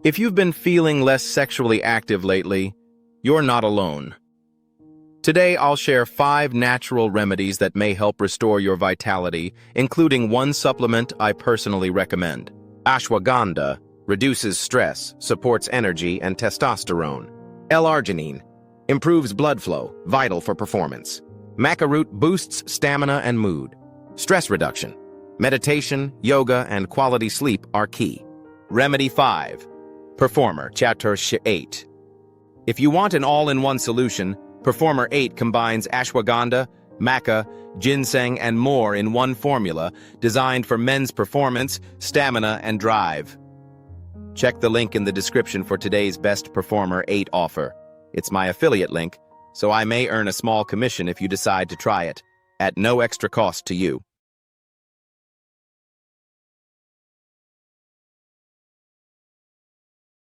If you've been feeling less sexually active lately, you're not alone. Today, I'll share 5 natural remedies that may help restore your vitality, including one supplement I personally recommend. Ashwagandha reduces stress, supports energy and testosterone. L-Arginine improves blood flow, vital for performance. Maca Root boosts stamina and mood. Stress reduction. Meditation, yoga, and quality sleep are key. Remedy 5. Performer, Chapter 8. If you want an all-in-one solution, Performer 8 combines ashwagandha, maca, ginseng, and more in one formula designed for men's performance, stamina, and drive. Check the link in the description for today's Best Performer 8 offer. It's my affiliate link, so I may earn a small commission if you decide to try it, at no extra cost to you.